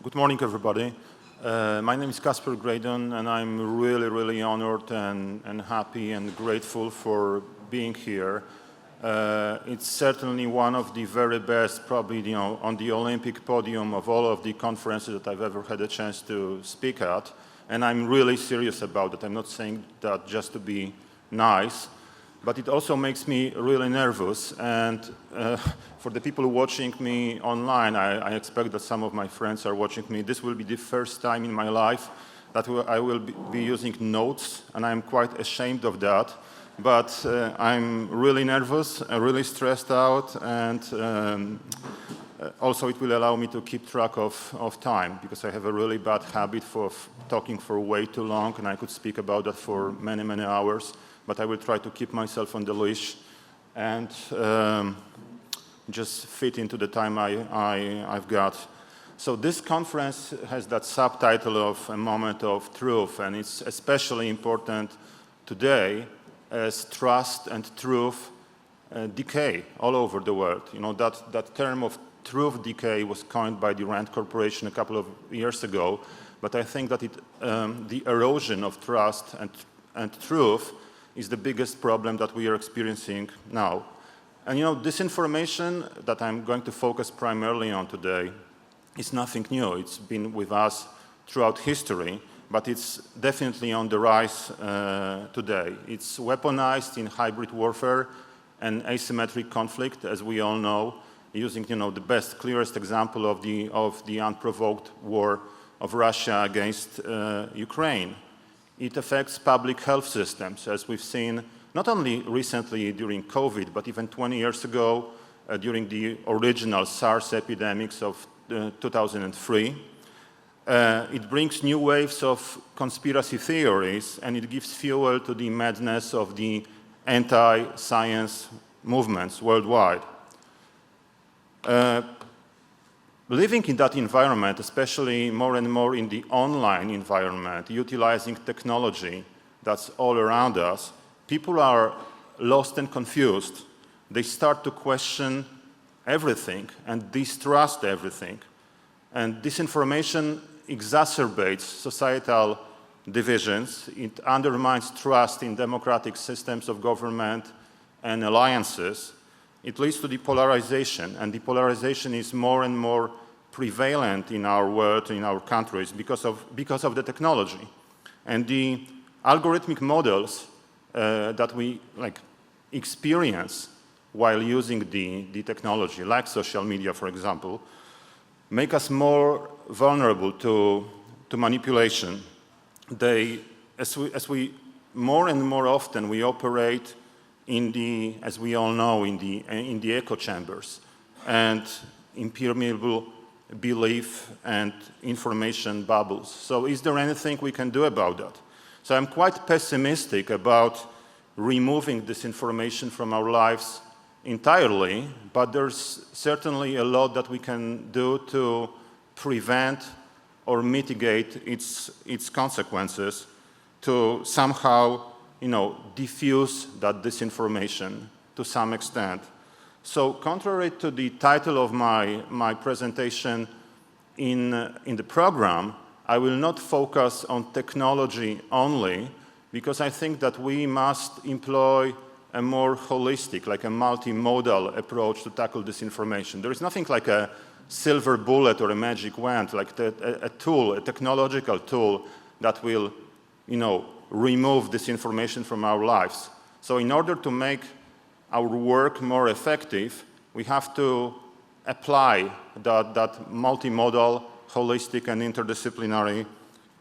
Good morning, everybody. My name is Kacper, Gradon, and I'm really honored and happy and grateful for being here. It's certainly one of the very best, probably on the Olympic podium of all of the conferences that I've ever had a chance to speak at, and I'm really serious about it. I'm not saying that just to be nice, but it also makes me really nervous. And for the people watching me online, I expect that some of my friends are watching me. This will be the first time in my life that I will be using notes, and I'm quite ashamed of that. But I'm really nervous, really stressed out, and also it will allow me to keep track of time, because I have a really bad habit of talking for way too long, and I could speak about that for many hours. But I will try to keep myself on the leash and just fit into the time I've got. So this conference has that subtitle of A Moment of Truth, and it's especially important today as trust and truth decay all over the world. You know, that term of truth decay was coined by the Rand Corporation a couple of years ago, but I think that the erosion of trust and truth is the biggest problem that we are experiencing now. And disinformation that I'm going to focus primarily on today is nothing new. It's been with us throughout history, but it's definitely on the rise today. It's weaponized in hybrid warfare and asymmetric conflict, as we all know, using the best, clearest example of the unprovoked war of Russia against Ukraine. It affects public health systems, as we've seen not only recently during COVID, but even 20 years ago during the original SARS epidemics of 2003. It brings new waves of conspiracy theories, and it gives fuel to the madness of the anti-science movements worldwide. Living in that environment, especially more and more in the online environment, utilizing technology that's all around us, people are lost and confused. They start to question everything and distrust everything. And disinformation exacerbates societal divisions. It undermines trust in democratic systems of government and alliances. It leads to depolarization, and depolarization is more and more prevalent in our world, in our countries, because of the technology. And the algorithmic models that we experience while using the technology, like social media, for example, make us more vulnerable to manipulation. As we more and more often we operate as we all know, in the echo chambers and impermeable belief and information bubbles. So is there anything we can do about that? So I'm quite pessimistic about removing this information from our lives entirely, but there's certainly a lot that we can do to prevent or mitigate its consequences, to somehow diffuse that disinformation to some extent. So contrary to the title of my presentation in the program, I will not focus on technology only, because I think that we must employ a more holistic, like a multimodal approach to tackle disinformation. There is nothing like a silver bullet or a magic wand, like a tool, a technological tool that will, remove this information from our lives. So in order to make our work more effective, we have to apply that multimodal, holistic, and interdisciplinary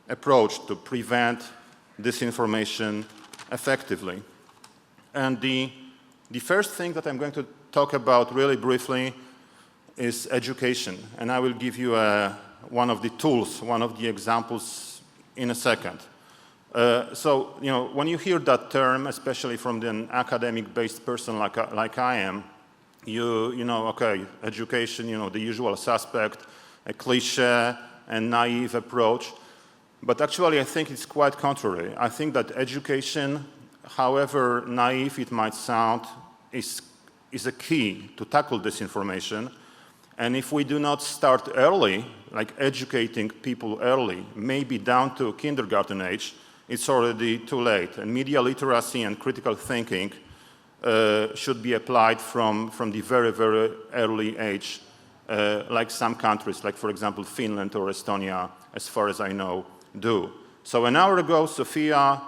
approach to prevent disinformation effectively. And the first thing that I'm going to talk about really briefly is education. And I will give you one of the tools, one of the examples in a second. So, when you hear that term, especially from an academic-based person like I am, okay, education, the usual suspect, a cliché and naive approach. But actually, I think it's quite contrary. I think that education, however naive it might sound, is a key to tackle disinformation. And if we do not start early, like educating people early, maybe down to kindergarten age, it's already too late. And media literacy and critical thinking should be applied from the very, very early age, like some countries, like for example Finland or Estonia, as far as I know, do. So an hour ago, Sophia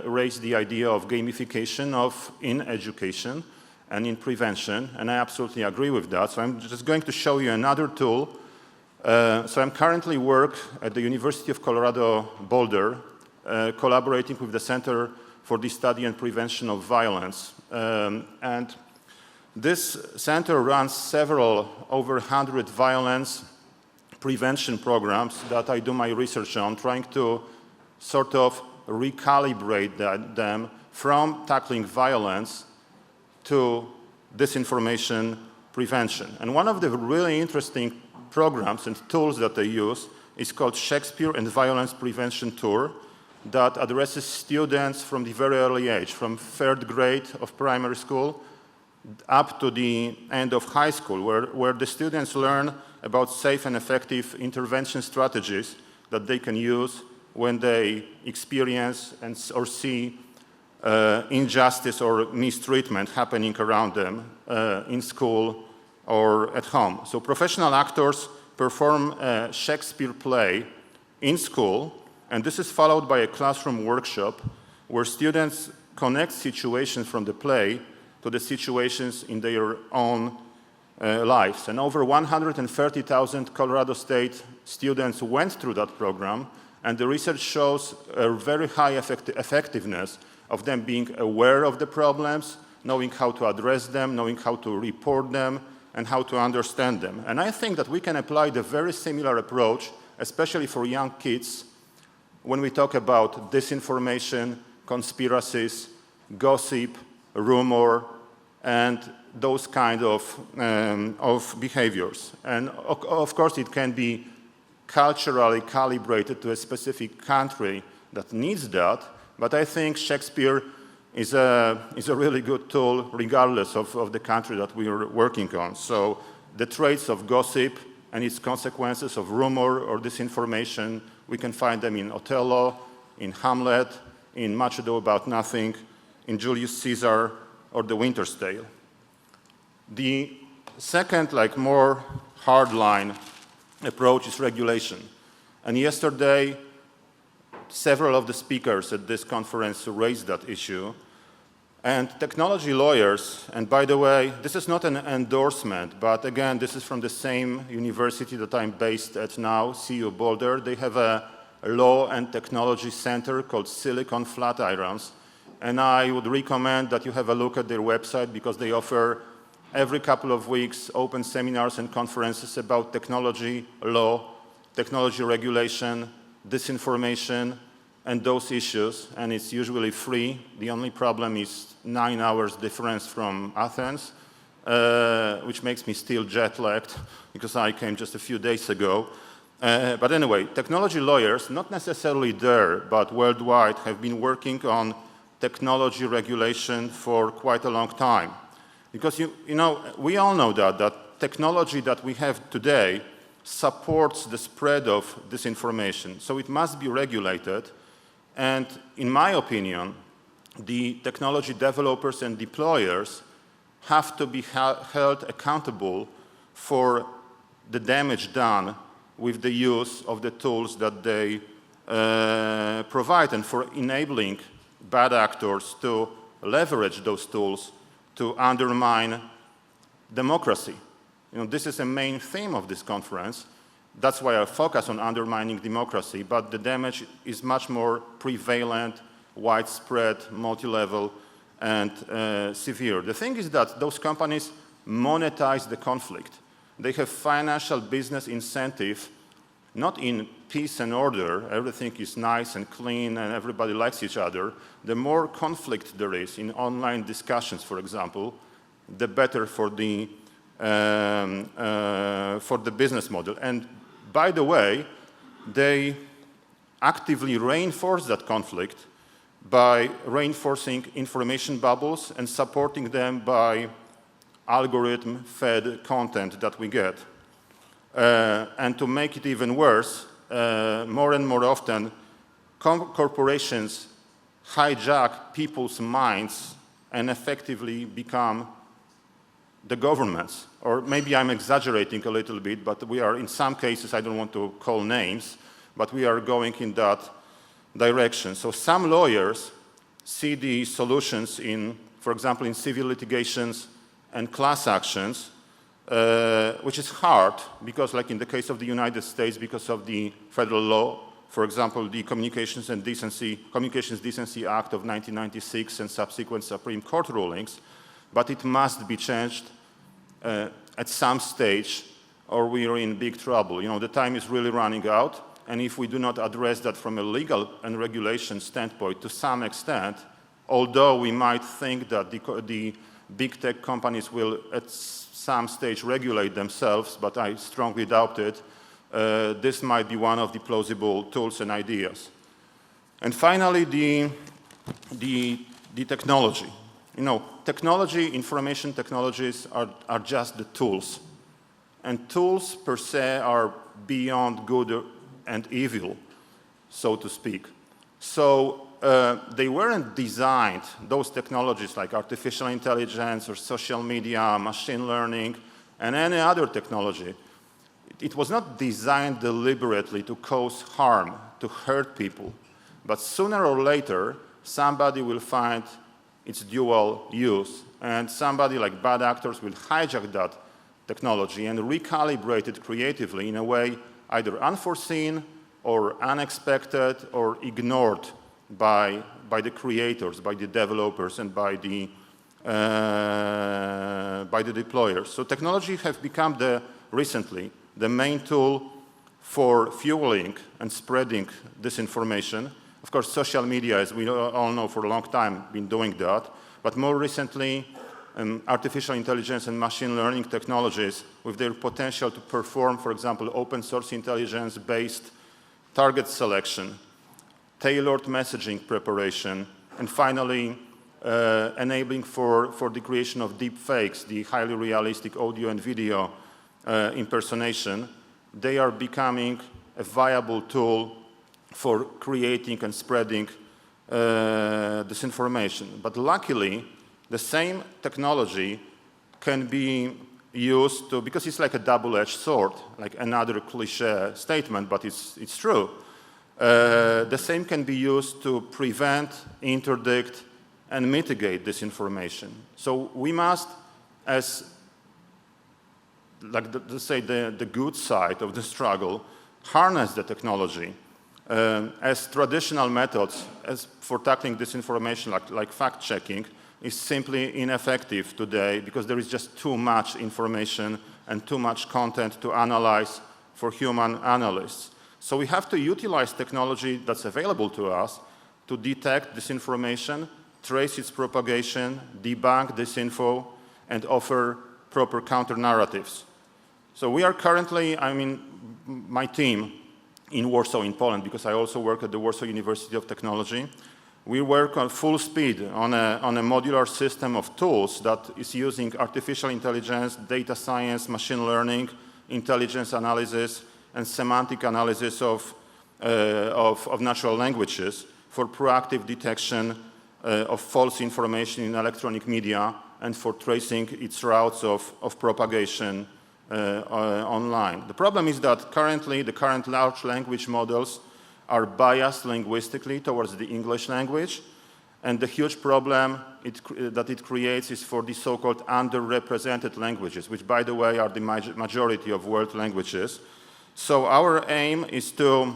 raised the idea of gamification in education and in prevention, and I absolutely agree with that. So I'm just going to show you another tool. So I'm currently work at the University of Colorado, Boulder, collaborating with the Center for the Study and Prevention of Violence. And this center runs several, over 100 violence prevention programs that I do my research on, trying to sort of recalibrate them from tackling violence to disinformation prevention. And one of the really interesting programs and tools that they use is called Shakespeare and Violence Prevention Tour, that addresses students from the very early age, from 3rd grade of primary school up to the end of high school, where the students learn about safe and effective intervention strategies that they can use when they experience or see injustice or mistreatment happening around them in school or at home. So professional actors perform a Shakespeare play in school, and this is followed by a classroom workshop where students connect situations from the play to the situations in their own lives. And over 130,000 Colorado State students went through that program, and the research shows a very high effectiveness of them being aware of the problems, knowing how to address them, knowing how to report them, and how to understand them. And I think that we can apply the very similar approach, especially for young kids, when we talk about disinformation, conspiracies, gossip, rumor, and those kind of behaviors. And of course, it can be culturally calibrated to a specific country that needs that, but I think Shakespeare is a really good tool regardless of the country that we are working on. So the traits of gossip and its consequences of rumor or disinformation, we can find them in Othello, in Hamlet, in Much Ado About Nothing, in Julius Caesar, or The Winter's Tale. The second, like more hardline approach is regulation. And yesterday, several of the speakers at this conference raised that issue. And technology lawyers, and by the way, this is not an endorsement, but again, this is from the same university that I'm based at now, CU Boulder. They have a law and technology center called Silicon Flatirons. And I would recommend that you have a look at their website because they offer every couple of weeks open seminars and conferences about technology law, technology regulation, disinformation, and those issues, and it's usually free. The only problem is 9 hours difference from Athens, which makes me still jet-lagged because I came just a few days ago. But anyway, technology lawyers, not necessarily there, but worldwide, have been working on technology regulation for quite a long time. Because you know, we all know that technology that we have today supports the spread of disinformation, so it must be regulated. And in my opinion, the technology developers and deployers have to be held accountable for the damage done with the use of the tools that they provide and for enabling bad actors to leverage those tools to undermine democracy. You know, this is a main theme of this conference. That's why I focus on undermining democracy, but the damage is much more prevalent, widespread, multi-level, and severe. The thing is that those companies monetize the conflict. They have financial business incentive, not in peace and order, everything is nice and clean and everybody likes each other. The more conflict there is in online discussions, for example, the better for the business model. And by the way, they actively reinforce that conflict by reinforcing information bubbles and supporting them by algorithm-fed content that we get. And to make it even worse, more and more often, corporations hijack people's minds and effectively become the governments. Or maybe I'm exaggerating a little bit, but we are, in some cases, I don't want to call names, but we are going in that direction. So some lawyers see the solutions in, for example, in civil litigations and class actions, which is hard because, like in the case of the United States, because of the federal law, for example, the Communications Decency Act of 1996 and subsequent Supreme Court rulings, but it must be changed at some stage or we are in big trouble. You know, the time is really running out, and if we do not address that from a legal and regulation standpoint to some extent, although we might think that the big tech companies will at some stage regulate themselves, but I strongly doubt it, this might be one of the plausible tools and ideas. And finally, the technology. You know, technology, information technologies are just the tools. And tools per se are beyond good and evil, so to speak. So they weren't designed, those technologies like artificial intelligence or social media, machine learning, and any other technology. It was not designed deliberately to cause harm, to hurt people. But sooner or later, somebody will find its dual use, and somebody like bad actors will hijack that technology and recalibrate it creatively in a way either unforeseen or unexpected or ignored by the creators, by the developers, and by the deployers. So technology have become recently the main tool for fueling and spreading disinformation. Of course, social media, as we all know, for a long time been doing that. But more recently, artificial intelligence and machine learning technologies with their potential to perform, for example, open source intelligence-based target selection, tailored messaging preparation, and finally, enabling for the creation of deep fakes, the highly realistic audio and video impersonation. They are becoming a viable tool for creating and spreading disinformation. But luckily, the same technology can be used to, because it's like a double-edged sword, like another cliche statement, but it's true. The same can be used to prevent, interdict, and mitigate disinformation. So we must, as the good side of the struggle, harness the technology as traditional methods for tackling disinformation, like fact-checking, is simply ineffective today because there is just too much information and too much content to analyze for human analysts. So we have to utilize technology that's available to us to detect disinformation, trace its propagation, debunk disinfo, and offer proper counter-narratives. So we are currently, my team in Warsaw in Poland, because I also work at the Warsaw University of Technology, we work on full speed on a modular system of tools that is using artificial intelligence, data science, machine learning, intelligence analysis, and semantic analysis of natural languages for proactive detection of false information in electronic media and for tracing its routes of propagation online. The problem is that currently the current large language models are biased linguistically towards the English language, and the huge problem that it creates is for the so-called underrepresented languages, which, by the way, are the majority of world languages. So our aim is to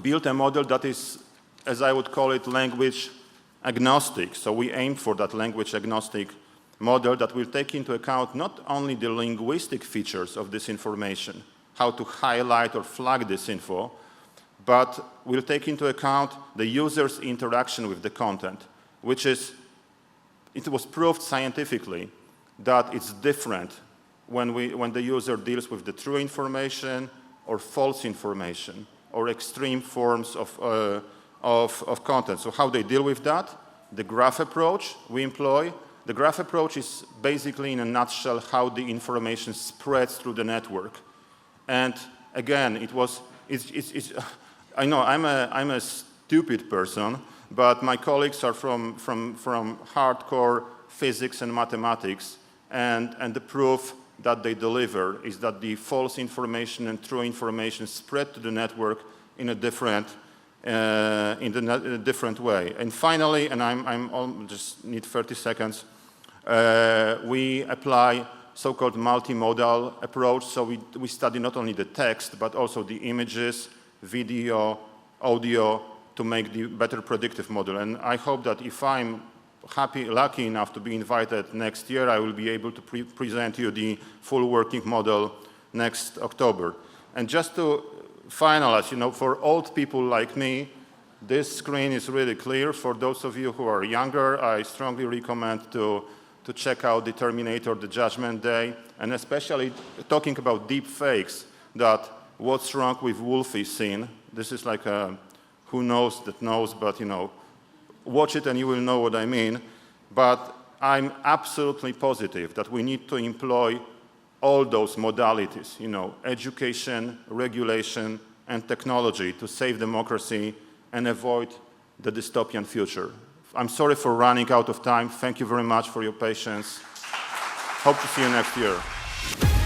build a model that is, as I would call it, language agnostic. So we aim for that language agnostic model that will take into account not only the linguistic features of this information, how to highlight or flag this info, but will take into account the user's interaction with the content, which is, it was proved scientifically that it's different when the user deals with the true information or false information or extreme forms of content. So how they deal with that? The graph approach we employ. The graph approach is basically, in a nutshell, how the information spreads through the network. And again, I know I'm a stupid person, but my colleagues are from hardcore physics and mathematics, and the proof that they deliver is that the false information and true information spread to the network in a different way. And finally, and I'm just need 30 seconds, we apply so-called multimodal approach. So we study not only the text, but also the images, video, audio, to make the better predictive model. And I hope that if I'm lucky enough to be invited next year, I will be able to present you the full working model next October. And just to finalize, for old people like me, this screen is really clear. For those of you who are younger, I strongly recommend to check out the Terminator, The Judgment Day, and especially talking about deep fakes, that What's Wrong with Wolfie scene. This is like a who knows that knows, but watch it and you will know what I mean. But I'm absolutely positive that we need to employ all those modalities, education, regulation, and technology to save democracy and avoid the dystopian future. I'm sorry for running out of time. Thank you very much for your patience. Hope to see you next year.